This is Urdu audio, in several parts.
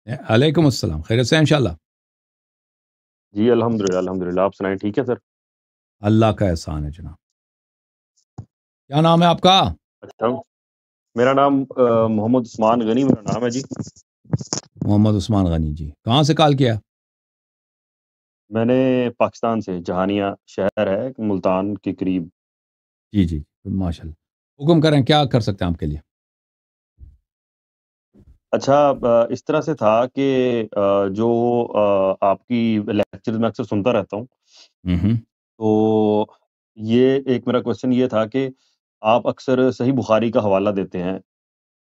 علیکم السلام، خیریت سے ہیں انشاءاللہ؟ جی الحمدللہ الحمدللہ، آپ سنائیں ٹھیک ہے سر؟ اللہ کا احسان ہے جناب۔ کیا نام ہے آپ کا؟ اچھا، میرا نام محمد عثمان غنی میرا نام ہے جی۔ محمد عثمان غنی جی، کہاں سے کال کیا؟ میں نے پاکستان سے، جہانیہ شہر ہے ملتان کے قریب۔ جی جی ماشاء اللہ، حکم کریں، کیا کر سکتے ہیں آپ کے لیے؟ اچھا، اس طرح سے تھا کہ جو آپ کی لیکچرز میں اکثر سنتا رہتا ہوں، ہوں تو یہ ایک میرا کوشچن یہ تھا کہ آپ اکثر صحیح بخاری کا حوالہ دیتے ہیں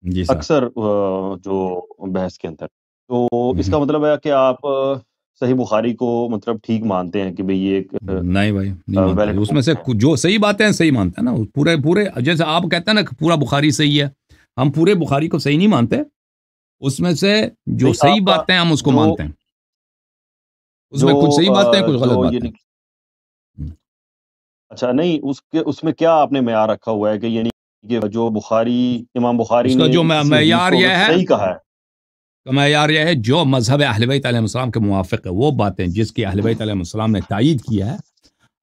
جی صاحب۔ اکثر جو بحث کے اندر، تو اس ہوں، کا مطلب ہے کہ آپ صحیح بخاری کو مطلب ٹھیک مانتے ہیں کہ بھئی یہ ایک نہیں بھائی نہیں مانتے، ویلڈ اس میں بک سے ہے۔ جو صحیح باتیں ہیں صحیح مانتے ہیں نا، پورے پورے جیسے آپ کہتے ہیں نا کہ پورا بخاری صحیح ہے، ہم پورے بخاری کو صحیح نہیں مانتے، اس میں سے جو نہیں صحیح آپ کا باتیں ہیں ہم اس کو جو مانتے ہیں، اس جو میں کچھ صحیح باتیں ہیں کچھ غلط جو باتیں یعنی ہیں۔ ہوں۔ اچھا نہیں، اس میں کیا آپ نے معیار رکھا ہوا ہے کہ یعنی کہ جو بخاری امام بخاری اس کا نے جو کسی حدیث معیار کو یہ اگر ہے، صحیح کہا ہے، کا معیار یہ ہے جو مذہب اہل بیت علیہ السلام کے موافق ہے، وہ باتیں جس کی اہل بیت علیہ السلام نے تائید کیا ہے،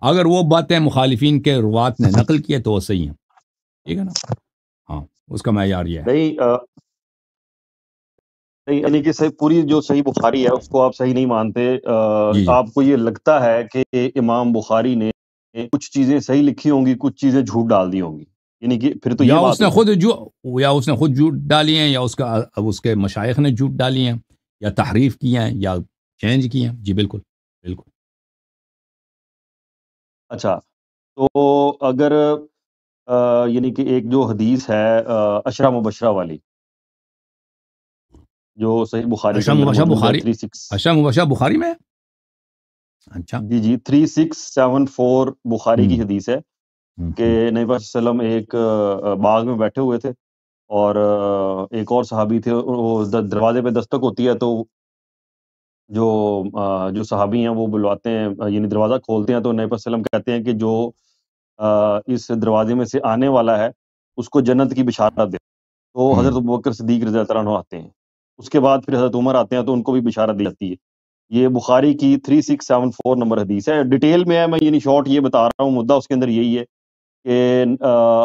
اگر وہ باتیں مخالفین کے روات نے نقل کی ہے تو وہ صحیح ہیں، ٹھیک ہے نا؟ ہاں، اس کا معیار یہ ہے۔ نہیں نہیں، یعنی کہ پوری جو صحیح بخاری ہے اس کو آپ صحیح نہیں مانتے، جی جی، آپ کو یہ لگتا ہے کہ امام بخاری نے کچھ چیزیں صحیح لکھی ہوں گی، کچھ چیزیں جھوٹ ڈال دی ہوں گی، یعنی کہ پھر تو یا یہ اس بات نے ہوئی نا۔ خود یا اس نے خود جھوٹ ڈالی ہیں، یا اس کے مشائخ نے جھوٹ ڈالی ہیں، یا تحریف کی ہیں، یا چینج کی ہیں، جی بالکل بالکل۔ اچھا، تو اگر یعنی کہ ایک جو حدیث ہے عشرہ مبشرہ والی، جو صحیح بخاری کے اشرف اندر مبشرہ موجود ہے بخاری، 36، اشرف مبشرہ بخاری میں ہے؟ اچھا۔ جی جی 3674 بخاری ہوں کی حدیث ہے ہوں کہ ہوں نبی صلی اللہ علیہ وسلم ایک باغ میں بیٹھے ہوئے تھے، اور ایک اور صحابی تھے، وہ دروازے پہ دستک ہوتی ہے تو جو صحابی ہیں وہ بلواتے ہیں، یعنی دروازہ کھولتے ہیں تو نبی صلی اللہ علیہ وسلم کہتے ہیں کہ جو اس دروازے میں سے آنے والا ہے اس کو جنت کی بشارت دے، تو ہوں۔ حضرت ابوبکر صدیق رضی اللہ عنہ آتے ہیں، اس کے بعد پھر حضرت عمر آتے ہیں تو ان کو بھی بشارت دی جاتی ہے۔ یہ بخاری کی 3674 نمبر حدیث ہے، ڈیٹیل میں ہے، میں یعنی شارٹ یہ بتا رہا ہوں، مدعا اس کے اندر یہی ہے کہ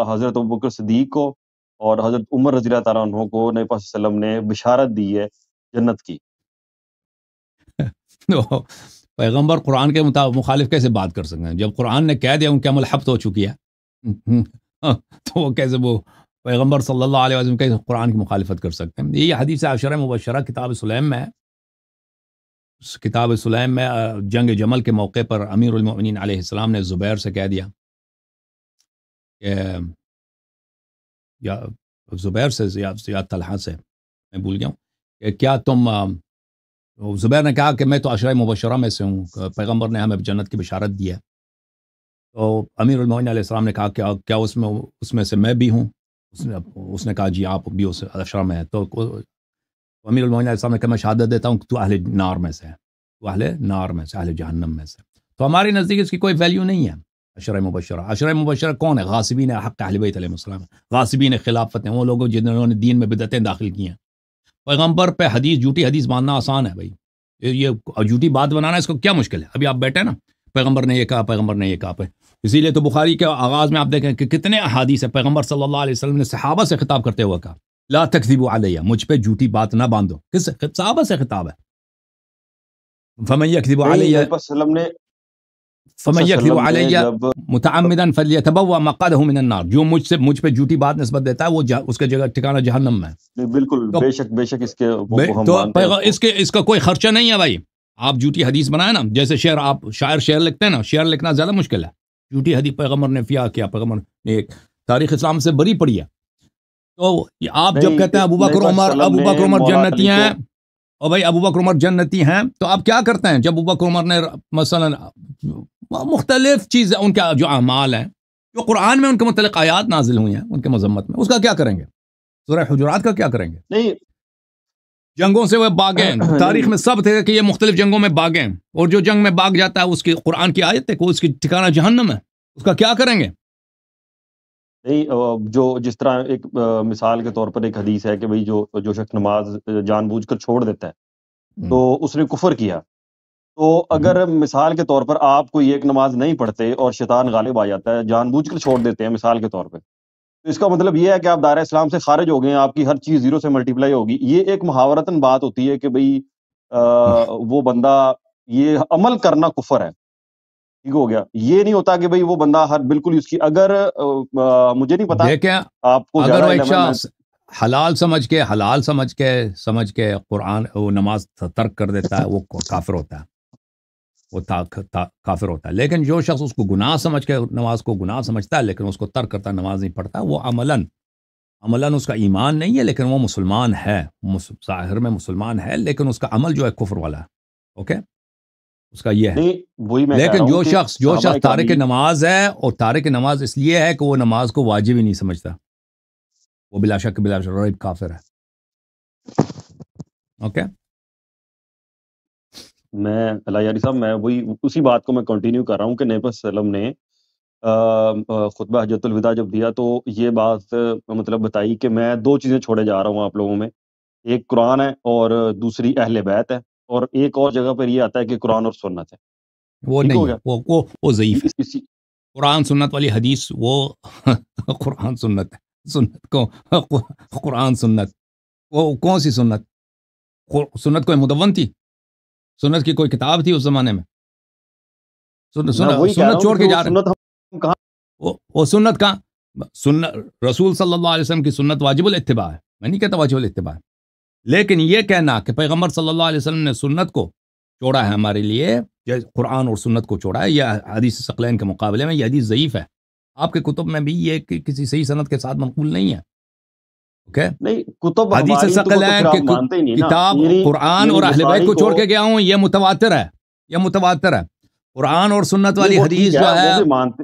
حضرت ابوبکر صدیق کو اور حضرت عمر رضی اللہ تعالیٰ عنہ کو نبی صلی اللہ علیہ وسلم نے بشارت دی ہے جنت کی۔ تو پیغمبر قرآن کے مخالف کیسے بات کر سکتے ہیں جب قرآن نے کہہ دیا ان کے عمل حبط ہو چکی ہے؟ تو وہ کیسے وہ پیغمبر صلی اللہ علیہ وسلم کیسے قرآن کی مخالفت کر سکتے ہیں؟ یہ حدیث عشرہ مبشرہ کتاب سلیم میں ہے۔ اس کتاب سلیم میں جنگ جمل کے موقع پر امیر المؤمنین علیہ السلام نے زبیر سے کہہ دیا کہ یا زبیر سے یا طلحہ سے، میں بھول گیا ہوں، کہ کیا تم زبیر نے کہا کہ میں تو عشرہ مبشرہ میں سے ہوں، پیغمبر نے ہمیں جنت کی بشارت دی ہے، تو امیر المومنین علیہ السلام نے کہا کہ کیا اس میں سے میں بھی ہوں؟ اس نے کہا جی آپ بھی اس عشرہ میں ہیں، تو امیر المومنین علیہ السلام نے کہا میں شہادت دیتا ہوں کہ تو اہل نار میں سے ہے، تو اہل نار میں سے، اہل جہنم میں سے۔ تو ہمارے نزدیک اس کی کوئی ویلیو نہیں ہے۔ عشرہ مبشرہ، عشرہ مبشرہ کون ہے؟ غاصبین حق اہل بیت علیہ السلام، غاصبین خلافت ہیں، وہ لوگ جنہوں نے دین میں بدعتیں داخل کی ہیں۔ پیغمبر پہ حدیث، جھوٹی حدیث ماننا آسان ہے بھائی، یہ جھوٹی بات بنانا اس کو کیا مشکل ہے؟ ابھی آپ بیٹھے نا، پیغمبر نے یہ کہا، پیغمبر نے یہ کہا، اسی لیے تو بخاری کے آغاز میں آپ دیکھیں کہ کتنے احادیث ہیں، پیغمبر صلی اللہ علیہ وسلم نے صحابہ سے خطاب کرتے ہوئے کہا لا تکذبوا علیہ، مجھ پہ جھوٹی بات نہ باندھو، کس صحابہ سے خطاب ہے؟ فمن یکذب نہیں، علیہ، نبی صلی اللہ علیہ وسلم نے فمن یکذب علیہ جب متعمدا فلیتبوأ مقعدہ من النار، جو مجھ پہ جھوٹی بات نسبت دیتا ہے وہ اس کا جگہ ٹھکانہ جہنم میں ہے۔ بالکل تو بے شک اس کے وہ ہم مانتے ہیں اس کو۔ اس کا کوئی خرچہ نہیں ہے بھائی، آپ جھوٹی حدیث بنائیں نا، جیسے شعر لکھتے ہیں نا، شعر لکھنا زیادہ مشکل ہے، جھوٹی حدیث پیغمبر نے کیا پیغمبر نے ایک تاریخ اسلام سے بری پڑی ہے، تو آپ جب نہیں، کہتے ہیں نبی صلی اللہ علیہ وسلم ابو بکر نے عمر مولا جنتی علی ہیں، کو، اور بھائی ابو بکر عمر جنتی ہیں، تو آپ کیا کرتے ہیں جب ابو بکر عمر نے مثلا مختلف چیزیں، ان کے جو اعمال ہیں، جو قرآن میں ان کے متعلق آیات نازل ہوئی ہیں ان کے مذمت میں، اس کا کیا کریں گے؟ سورہ حجرات کا کیا کریں گے؟ نہیں جنگوں سے وہ باغیں، تاریخ نہیں میں سب تھے کہ یہ مختلف جنگوں میں باغیں، اور جو جنگ میں باغ جاتا ہے اس کی قرآن کی آیت ہے کہ اس کی ٹھکانہ جہنم ہے، اس کا کیا کریں گے؟ نہیں، جو جس طرح ایک مثال کے طور پر ایک حدیث ہے کہ بھئی جو شخص نماز جان بوجھ کر چھوڑ دیتا ہے تو اس نے کفر کیا. تو اگر مثال کے طور پر آپ کوئی ایک نماز نہیں پڑھتے اور شیطان غالب آ جاتا ہے، جان بوجھ کر چھوڑ دیتے ہیں مثال کے طور پہ، تو اس کا مطلب یہ ہے کہ آپ دائرہ اسلام سے خارج ہو گئے ہیں، آپ کی ہر چیز زیرو سے ملٹیپلائی ہوگی. یہ ایک محاورتاً بات ہوتی ہے کہ بھئی وہ بندہ یہ عمل کرنا کفر ہے، ٹھیک ہو گیا. یہ نہیں ہوتا کہ بھئی وہ بندہ ہر بالکل اس کی اگر مجھے نہیں پتا دیکھیں آپ کو اگر زیادہ وہ ایک علم ہے. میں شخص حلال سمجھ کے قرآن وہ نماز ترک کر دیتا ہے، وہ کافر ہوتا ہے، وہ کافر ہوتا ہے. لیکن جو شخص اس کو گناہ سمجھ کے نماز کو گناہ سمجھتا ہے لیکن اس کو ترک کرتا ہے، نماز نہیں پڑھتا، وہ عملاً اس کا ایمان نہیں ہے لیکن وہ مسلمان ہے، ظاہر میں مسلمان ہے لیکن اس کا عمل جو ہے کفر والا ہے. اوکے، اس کا یہ ہے. نہیں، وہی میں کہہ رہا لیکن ہوں جو کہ شخص صحابہ تارک کرام نماز ہے، اور تارک نماز اس لیے ہے کہ وہ نماز کو واجب ہی نہیں سمجھتا، وہ بلا شک ریب کافر ہے. اوکے، میں اللہ یاری صاحب، میں وہی اسی بات کو میں کنٹینیو کر رہا ہوں کہ نبی صلی اللہ علیہ وسلم نے خطبہ حجۃ الوداع جب دیا تو یہ بات مطلب بتائی کہ میں دو چیزیں چھوڑے جا رہا ہوں آپ لوگوں میں، ایک قرآن ہے اور دوسری اہل بیت ہے. اور ایک اور جگہ پر یہ آتا ہے کہ قرآن اور سنت ہے. وہ ٹھیک ہو نہیں ہے، گیا. وہ ضعیف ہے. اسی قرآن سنت والی حدیث وہ قرآن سنت ہے، سنت کو قرآن سنت، وہ کون سی سنت؟ سنت کوئی مدون تھی؟ سنت کی کوئی کتاب تھی اس زمانے میں؟ میں وہی کہہ رہا سنت ہوں چھوڑ کہ کے پھر وہ جا رہے سنت ہم کہاں. ہیں. وہ سنت کا رسول صلی اللہ علیہ وسلم کی سنت واجب الاتباع ہے، میں نہیں کہتا واجب الاتباع ہے، لیکن یہ کہنا کہ پیغمبر صلی اللہ علیہ وسلم نے سنت کو چھوڑا ہے ہمارے لیے، قرآن اور سنت کو چھوڑا ہے، یہ حدیث ثقلین کے مقابلے میں یہ حدیث ضعیف ہے. آپ کے کتب میں بھی یہ کسی صحیح سند کے ساتھ منقول نہیں ہے. اوکے، نہیں، کتب حدیث ہماری تو ثقلین پھر آپ کے مانتے ہی نہیں نا. کتاب قرآن اور اہل بیت بخاری کو چھوڑ کے گیا ہوں، یہ متواتر ہے. قرآن اور سنت والی وہ ٹھیک حدیث ہے، جو ہے وہ بھی مانتے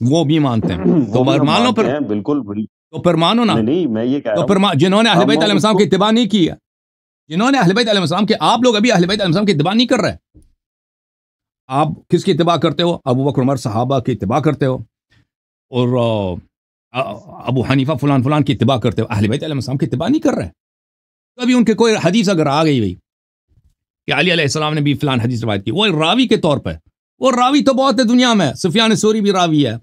وہ بھی مانتے ہیں. تو وہ بھی ہم مان لو، مانتے ہیں بالکل. تو پھر مانو نا. نہیں، میں یہ کہہ تو رہا پھر ہوں جنہوں نے اہل ہم بیت علیہ اس السلام کو کی اتباع نہیں کی ہے، جنہوں نے اہل بیت علیہ السلام کی، آپ لوگ ابھی اہل بیت علیہ السلام کی اتباع نہیں کر رہے. آپ کس کی اتباع کرتے ہو؟ ابو بکر عمر صحابہ کی اتباع کرتے ہو، اور ابو حنیفہ فلان فلان کی اتباع کرتے ہو، اہل بیت علیہ السلام کی اتباع نہیں کر رہے. کبھی ان کے کوئی حدیث اگر آ گئی کہ علی علیہ السلام نے بھی فلان حدیث روایت کی، وہ راوی کے طور پہ، وہ راوی تو بہت ہے دنیا میں، سفیان ثوری بھی راوی ہے،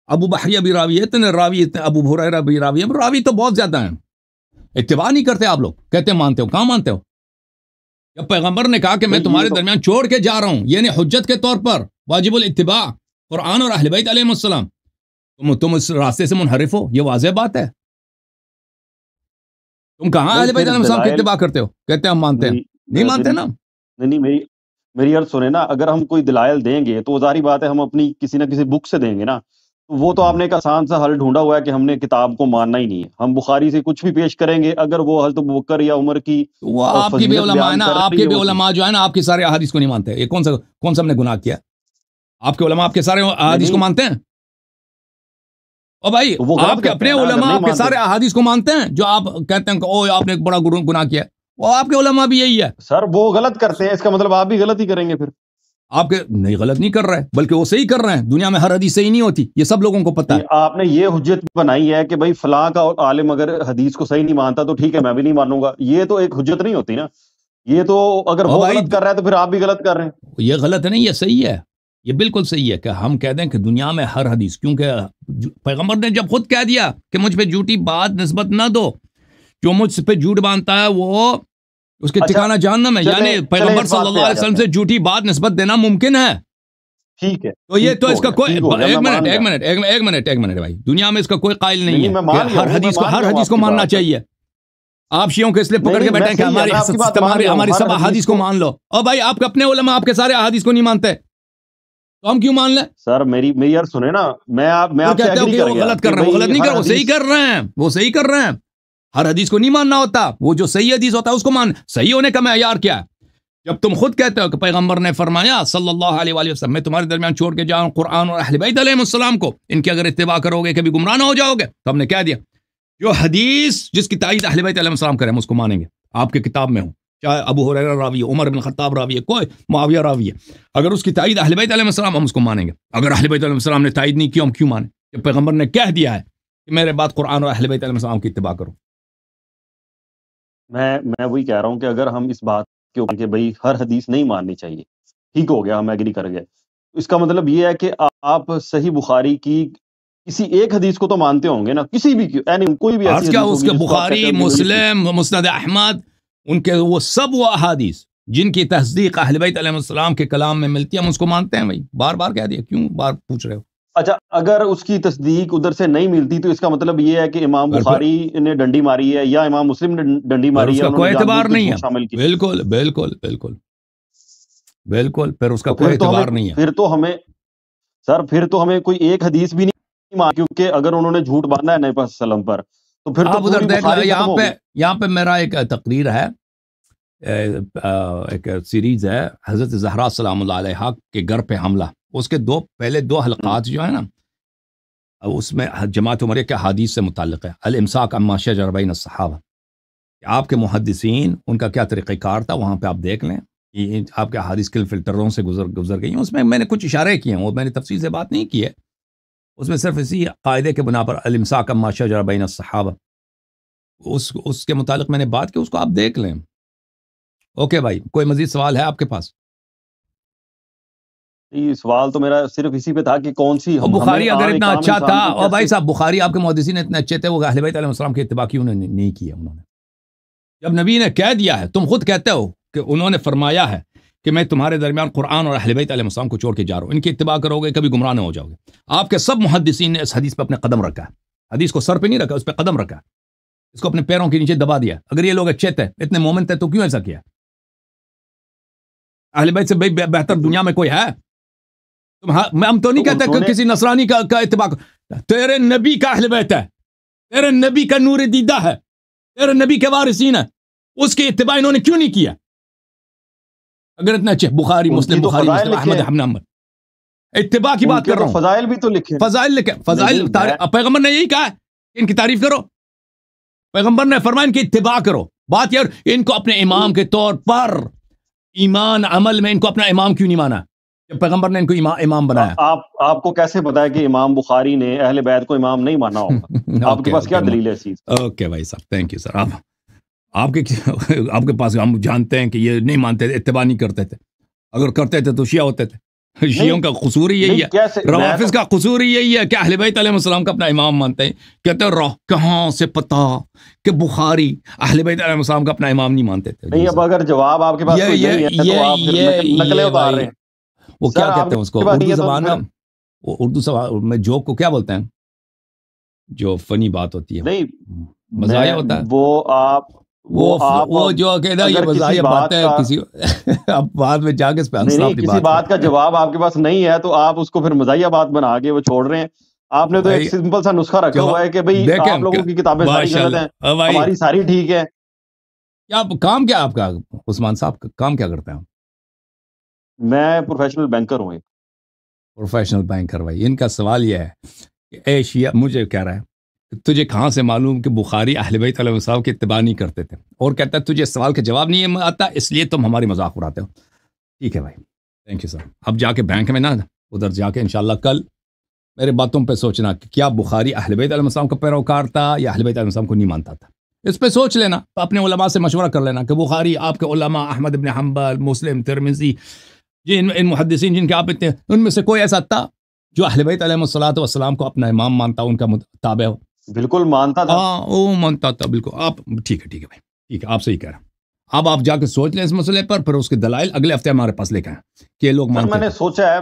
ابو بحریہ بھی راوی ہے، اتنے راوی، ابو ہریرہ بھی راوی ہے، راوی تو بہت زیادہ ہیں. اتباع نہیں کرتے آپ لوگ، کہتے مانتے ہو. کہاں مانتے ہو؟ جب پیغمبر نے کہا کہ میں تمہارے درمیان چھوڑ کے جا رہا ہوں، یعنی حجت کے طور پر واجب الاتباع قرآن اور اہل بیت علیہ السلام، تم اس راستے سے منحرف ہو، یہ واضح بات ہے. تم کہاں اہل بیت علیہ السلام کی اتباع کرتے ہو؟ کہتے ہیں ہم مانتے ہیں. نہیں مانتے نا. نہیں، میری عرض سنیں نا. اگر ہم کوئی دلائل دیں گے تو ظاہری بات ہے ہم اپنی کسی نہ کسی بک سے دیں گے نا. وہ تو آپ نے ایک آسان سا حل ڈھونڈا ہوا ہے کہ ہم نے کتاب کو ماننا ہی نہیں ہے. ہم بخاری سے کچھ بھی پیش کریں گے، اگر وہ حضرت ابوبکر یا عمر کی وہ آپ کی بھی علماء ہے نا، آپ کے بھی علماء جو ہے نا، آپ کی سارے احادیث کو نہیں مانتے. یہ کون سا ہم نے گناہ کیا؟ آپ کے علماء آپ کے سارے احادیث کو مانتے ہیں؟ او بھائی، آپ کے اپنے علماء آپ کے سارے احادیث کو مانتے ہیں؟ جو آپ کہتے ہیں کہ او آپ نے ایک بڑا گناہ کیا، وہ آپ کے علماء بھی یہی ہے. سر وہ غلط کرتے ہیں، اس کا مطلب آپ بھی غلط ہی کریں گے پھر. آپ کے نہیں، غلط نہیں کر رہے بلکہ وہ صحیح کر رہے ہیں. دنیا میں ہر حدیث صحیح نہیں ہوتی، یہ سب لوگوں کو پتہ ہے. آپ نے یہ حجت بنائی ہے کہ بھائی فلاں کا عالم اگر حدیث کو صحیح نہیں مانتا تو ٹھیک ہے میں بھی نہیں مانوں گا. یہ تو ایک حجت نہیں ہوتی نا. یہ تو اگر وہ غلط کر رہا ہے تو پھر آپ بھی غلط کر رہے ہیں. یہ غلط نہیں، یہ صحیح ہے. یہ بالکل صحیح ہے کہ ہم کہہ دیں کہ دنیا میں ہر حدیث، کیونکہ پیغمبر نے جب خود کہہ دیا کہ مجھ پہ جھوٹی بات نسبت نہ دو، جو مجھ پہ جھوٹ باندھتا ہے وہ اس کے ٹھکانہ جہنم ہے. یعنی پیغمبر صلی اللہ علیہ وسلم سے جھوٹی بات نسبت دینا ممکن ہے. ٹھیک ہے، تو یہ تو اس کا کوئی ایک منٹ بھائی، دنیا میں اس کا کوئی قائل نہیں ہے کہ ہر حدیث کو ماننا چاہیے. آپ شیعوں کے اس لیے پکڑ کے بیٹھے کہ ہماری سب احادیث کو مان لو. اور بھائی آپ کے اپنے علماء آپ کے سارے احادیث کو نہیں مانتے تو ہم کیوں مان لیں؟ سر میری یار سنیں نا. میں آپ سے ایگری کر گیا. غلط کر رہے ہیں، وہ غلط نہیں کر رہے، وہ صحیح کر رہے ہیں، وہ صحیح کر رہے ہیں. ہر حدیث کو نہیں ماننا ہوتا، وہ جو صحیح حدیث ہوتا ہے اس کو مان. صحیح ہونے کا معیار کیا ہے؟ جب تم خود کہتے ہو کہ پیغمبر نے فرمایا صلی اللہ علیہ وآلہ وسلم میں تمہارے درمیان چھوڑ کے جاؤں قرآن اور اہل بیت علیہ السلام کو، ان کی اگر اتباع کرو گے کبھی گمراہ نہ ہو جاؤ گے. تو ہم نے کہہ دیا جو حدیث جس کی تائید اہل بیت علیہ السلام کرے ہم اس کو مانیں گے. آپ کی کتاب میں ہو، چاہے ابو ہریرہ راوی ہے، عمر بن خطاب راوی ہے، کوئی معاویہ راوی ہے، اگر اس کی تائید اہل بیت علیہ السلام ہم اس کو مانیں گے. اگر اہل بیت علیہ السلام نے تائید نہیں کی ہم کیوں مانیں؟ کہ پیغمبر نے کہہ دیا ہے کہ میرے بعد قرآن اور اہل بیت علیہ السلام کی اتباع کرو. میں وہی کہہ رہا ہوں کہ اگر ہم اس بات کے اوپر کہ بھائی ہر حدیث نہیں ماننی چاہیے، ٹھیک ہو گیا، ہم ایگری کر گئے، اس کا مطلب یہ ہے کہ آپ صحیح بخاری کی کسی ایک حدیث کو تو مانتے ہوں گے نا، کسی بھی کوئی بھی ایسی عرض کیا حدیث اس ہوگی کے جس کو آپ بخاری، کہتے ہو کہ بھائی یہ مسلم، مسند احمد، ان کے وہ سب وہ احادیث جن کی تصدیق اہل بیت علیہ السلام کے کلام میں ملتی ہے، ہم اس کو مانتے ہیں بھائی. بار بار کہہ دیا، کیوں بار پوچھ رہے ہو؟ اچھا، اگر اس کی تصدیق ادھر سے نہیں ملتی تو اس کا مطلب یہ ہے کہ امام پھر بخاری نے ڈنڈی ماری ہے یا امام مسلم نے ڈنڈی ماری اس ہے، کا انہوں نے کوئی جان اعتبار بوجھ کے نہیں ہے. جھوٹ شامل کی. بالکل بالکل بالکل بالکل، پھر اس کا تو کوئی پھر تو اعتبار ہمیں نہیں ہے. پھر تو ہمیں کوئی ایک حدیث بھی نہیں مانی، کیونکہ اگر انہوں نے جھوٹ باندھا ہے نبی صلی اللہ علیہ وسلم پر تو پھر تو آپ ادھر پوری دیکھ لیں، بخاری ختم ہوگی. یہاں پہ میرا ایک تقریر ہے، ایک سیریز ہے حضرت زہرا سلام اللہ علیہا کے گھر پہ حملہ. اس کے پہلے دو حلقات جو ہیں نا، اس میں جماعت عمریہ کے حدیث سے متعلق ہے، الامساک عما شجر بین الصحابہ. آپ کے محدثین ان کا کیا طریقہ کار تھا، وہاں پہ آپ دیکھ لیں. یہ آپ کے حدیث کے فلٹروں سے گزر گئی ہیں. اس میں میں نے کچھ اشارے کیے ہیں، وہ میں نے تفصیل سے بات نہیں کی ہے. اس میں صرف اسی قاعدے کے بنا پر الامساک عما شجر بین الصحابہ، اس کے متعلق میں نے بات کی، اس کو آپ دیکھ لیں. اوکے بھائی، کوئی مزید سوال ہے آپ کے پاس؟ یہ سوال تو میرا صرف اسی پہ تھا کہ کون سی اور ہمیں بخاری اگر ایک اتنا عام اچھا تھا، انسان کو اور بھائی کیسے. صاحب بخاری آپ کے محدثین اتنے اچھے تھے، وہ اہل بیت علیہ السلام کے اتباع کیوں نہیں کیا انہوں نے؟ جب نبی نے کہہ دیا ہے، تم خود کہتے ہو کہ انہوں نے فرمایا ہے کہ میں تمہارے درمیان قرآن اور اہل بیت علیہ السلام کو چھوڑ کے جا رہا ہوں، ان کی اتباع کرو گے کبھی گمراہ نہ ہو جاؤ گے. آپ کے سب محدثین نے اس حدیث پہ اپنے قدم رکھا ہے، حدیث کو سر پہ نہیں رکھا، اس پہ قدم رکھا، اس کو اپنے پیروں کے نیچے دبا دیا. اگر یہ لوگ اچھے تھے، اتنے مومن تھے، تو کیوں ایسا کیا؟ اہل بیت سے بہتر دنیا میں کوئی ہے؟ ہم تو نہیں کہتے کہ کسی نصرانی کا اتباع. تیرے نبی کا اہل بیت ہے، تیرے نبی کا نور دیدہ ہے، تیرے نبی کے وارثین ہیں، اس کی اتباع انہوں نے کیوں نہیں کیا؟ اگر اتنا اچھے بخاری مسلم احمد حنبل، اتباع کی بات کر رہا ہوں. فضائل بھی تو لکھے، فضائل لکھے، فضائل پیغمبر نے یہی کہا ہے، ان کی تعریف کرو. پیغمبر نے فرمایا ان کی اتباع کرو. بات یار ان کو اپنے امام کے طور پر، ایمان عمل میں ان کو اپنا امام کیوں نہیں مانا جب پیغمبر نے ان کو امام بنایا؟ آپ کو کیسے پتا ہے کہ امام بخاری نے اہل بیت کو امام نہیں مانا ہوگا؟ آپ کے پاس کیا دلیل ہے اس چیز؟ اوکے بھائی صاحب، تھینک یو سر. آپ کے پاس ہم جانتے ہیں کہ یہ نہیں مانتے تھے، اتباع نہیں کرتے تھے. اگر کرتے تھے تو شیعہ ہوتے تھے. شیعوں کا قصور ہی یہی ہے، روافظ کا قصور ہی یہی ہے کہ اہل بیت علیہ السلام کا اپنا امام مانتے ہیں. کہتے ہیں کہاں سے پتا کہ بخاری اہل بیت علیہ السلام کا اپنا امام نہیں مانتے تھے؟ نہیں، اب اگر جواب آپ کے پاس کوئی نہیں ہے تو آپ پھر نقلیں اتار رہے ہیں. وہ کیا کہتے ہیں اس کو اردو زبان میں، میں جوک کو کیا بولتے ہیں جو فنی بات ہوتی ہے؟ نہیں، مزاحیہ ہوتا ہے. وہ جو کہتا ہے یہ مزاحیہ بات ہے، کسی اب بعد میں جا کے اس پہ ہنسنا اپنی کسی بات کا جواب آپ کے پاس نہیں ہے تو آپ اس کو پھر مزاحیہ بات بنا کے وہ چھوڑ رہے ہیں. آپ نے تو ایک سمپل سا نسخہ رکھا ہوا ہے کہ بھئی آپ لوگوں کی کتابیں ساری غلط ہیں، ہماری ساری ٹھیک ہے. کیا کام کیا آپ کا عثمان صاحب، کام کیا کرتے ہیں؟ میں پروفیشنل بینکر ہوں. ایک پروفیشنل بینکر. بھائی ان کا سوال یہ ہے کہ اے شیعہ، مجھے کہہ رہا ہے تجھے کہاں سے معلوم کہ بخاری اہل بیت علیہ السلام کی اتباع نہیں کرتے تھے؟ اور کہتا ہے تجھے اس سوال کا جواب نہیں آتا، اس لیے تم ہماری مذاق اڑاتے ہو. ٹھیک ہے بھائی، تھینک یو سر. اب جا کے بینک میں نا، ادھر جا کے انشاءاللہ کل میرے باتوں پہ سوچنا کہ کیا بخاری اہل بیت علیہ السلام کا پیروکار تھا یا اہل بیت علیہ السلام کو نہیں مانتا تھا. اس پہ سوچ لینا، اپنے علماء سے مشورہ کر لینا کہ بخاری آپ کے علماء احمد بن حنبل، مسلم، ترمذی، ان محدثین جن کے آپ اتنے، ان میں سے کوئی ایسا تھا جو اہل بیت علیہ السلام کو اپنا امام مانتا، ان کا تابع ہو؟ بالکل مانتا تھا. ہاں وہ مانتا تھا بالکل. آپ ٹھیک ہے بھائی، ٹھیک ہے، آپ صحیح کہہ رہے ہیں. اب آپ جا کے سوچ لیں اس مسئلے پر، پھر اس کے دلائل اگلے ہفتے ہمارے پاس لے کے آئیں کہ یہ لوگ مانتے ہیں. میں نے سوچا ہے،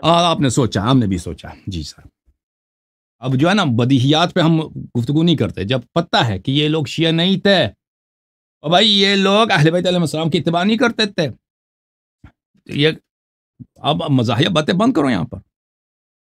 آپ نے سوچا، ہم نے بھی سوچا. جی سر. اب جو ہے نا بدیہیات پہ ہم گفتگو نہیں کرتے جب پتہ ہے کہ یہ لوگ شیعہ نہیں تھے، اور بھائی یہ لوگ اہل بیت علیہ السلام کی اتباع نہیں کرتے تھے. یہ اب مزاحیہ باتیں بند کرو یہاں پر.